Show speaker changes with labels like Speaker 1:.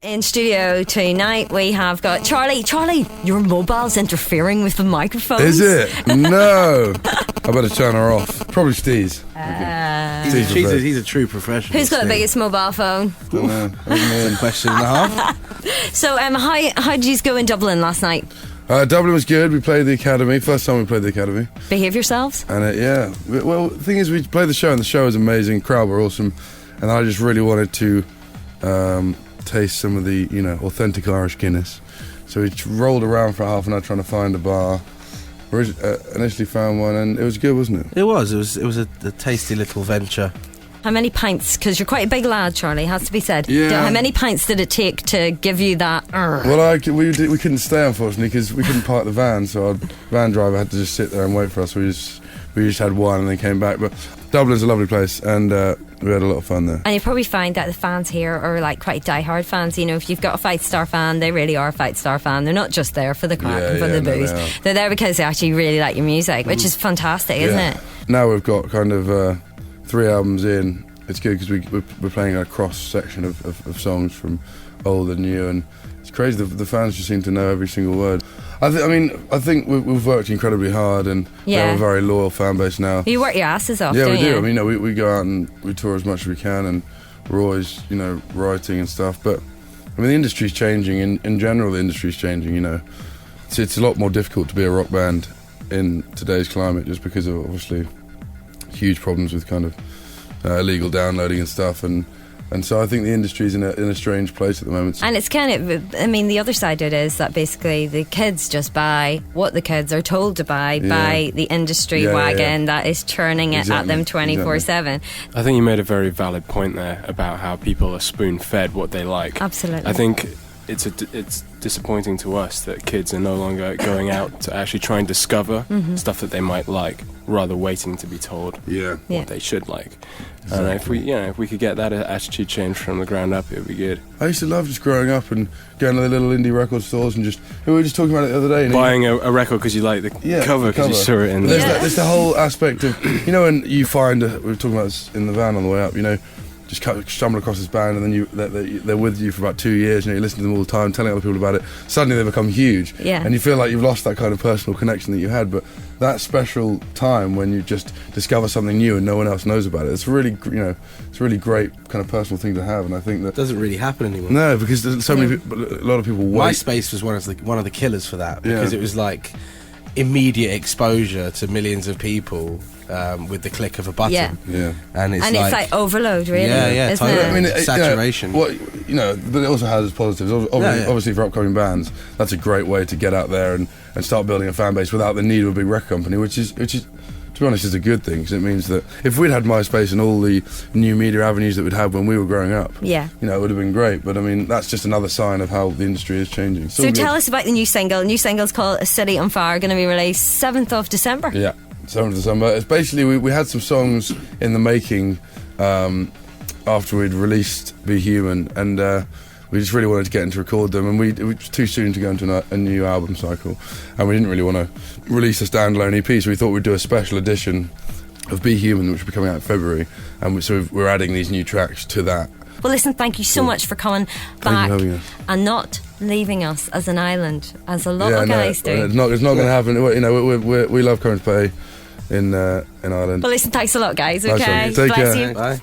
Speaker 1: In studio tonight we have got Charlie. Charlie, your mobile's interfering with the microphones.
Speaker 2: Is it? No. I better turn her off. Probably Steve's.
Speaker 3: He's a true professional.
Speaker 1: Who's got the biggest mobile phone?
Speaker 3: That's a question and a half.
Speaker 1: So, how did you go in Dublin last night?
Speaker 2: Dublin was good. We played the Academy. First time we played the Academy.
Speaker 1: Behave yourselves?
Speaker 2: And yeah. Well, the thing is, we played the show, and the show was amazing. Crowd were awesome. And I just really wanted to taste some of the, authentic Irish Guinness. So we rolled around for half an hour trying to find a bar. We initially found one, and it was good, wasn't it?
Speaker 3: It was a tasty little venture.
Speaker 1: How many pints? Because you're quite a big lad, Charlie, has to be said.
Speaker 2: Yeah.
Speaker 1: How many pints did it take to give you that?
Speaker 2: Well, we couldn't stay, unfortunately, because we couldn't park the van, so our van driver had to just sit there and wait for us. We just had one and then came back. But Dublin's a lovely place, and we had a lot of fun there.
Speaker 1: And you probably find that the fans here are like quite die-hard fans. You know, if you've got a Fightstar fan, they really are a Fightstar fan. They're not just there for the crack and for the booze. They're there because they actually really like your music, which is fantastic, isn't it?
Speaker 2: Now we've got kind of 3 albums in. It's good because we're playing a cross-section of songs from old and new, and it's crazy. The fans just seem to know every single word. I think we've worked incredibly hard, and we have a very loyal fan base now.
Speaker 1: You work your asses off,
Speaker 2: don't you?
Speaker 1: Yeah,
Speaker 2: we do. I mean, we go out and we tour as much as we can, and we're always, writing and stuff. But I mean, the industry's changing. In general, the industry's changing. It's a lot more difficult to be a rock band in today's climate, just because of obviously huge problems with kind of illegal downloading and stuff, and so I think the industry's in a strange place at the moment. And
Speaker 1: it's kind of, the other side of it is that basically the kids just buy what the kids are told to buy by the industry wagon that is churning it at them 24/7.
Speaker 4: I think you made a very valid point there about how people are spoon-fed what they like.
Speaker 1: Absolutely.
Speaker 4: I think it's disappointing to us that kids are no longer going out to actually try and discover stuff that they might like, rather waiting to be told what they should like. Exactly. And if we could get that attitude changed from the ground up, it would be good.
Speaker 2: I used to love just growing up and going to the little indie record stores and we were just talking about it the other day.
Speaker 4: Buying a record because you like the cover because you saw it in there.
Speaker 2: There's the whole aspect of, when you find, we were talking about this in the van on the way up, just stumble across this band, and then they're with you for about 2 years, and you listen to them all the time, telling other people about it. Suddenly they become huge, and you feel like you've lost that kind of personal connection that you had. But that special time when you just discover something new and no one else knows about it, it's really, it's a really great kind of personal thing to have. And I think that
Speaker 3: doesn't really happen anymore.
Speaker 2: No, because there's so many people, a lot of people wait.
Speaker 3: MySpace was one of the killers for that, because it was like immediate exposure to millions of people. With the click of a button, and it's like
Speaker 1: overload, really.
Speaker 3: Totally.
Speaker 1: It?
Speaker 3: I mean, saturation.
Speaker 2: But it also has its positives. Obviously, for upcoming bands, that's a great way to get out there and start building a fan base without the need of a big record company, which is, to be honest, is a good thing, because it means that if we'd had MySpace and all the new media avenues that we'd had when we were growing up, it would have been great. But I mean, that's just another sign of how the industry is changing.
Speaker 1: So tell us about the new single. The new single's called "A City on Fire," going to be released 7th of December.
Speaker 2: Yeah. 7th of December. It's basically, we had some songs in the making after we'd released Be Human, and we just really wanted to get into record them, and it was too soon to go into a new album cycle, and we didn't really want to release a standalone EP, so we thought we'd do a special edition of Be Human, which will be coming out in February, and so we're adding these new tracks to that.
Speaker 1: Well, listen, thank you so much for coming back and not leaving us as an island, as a lot of guys do.
Speaker 2: It's not going to happen. We love coming to play in Ireland.
Speaker 1: Well, listen, thanks a lot, guys. Okay,
Speaker 2: Take care.
Speaker 1: Bless you.
Speaker 3: Bye.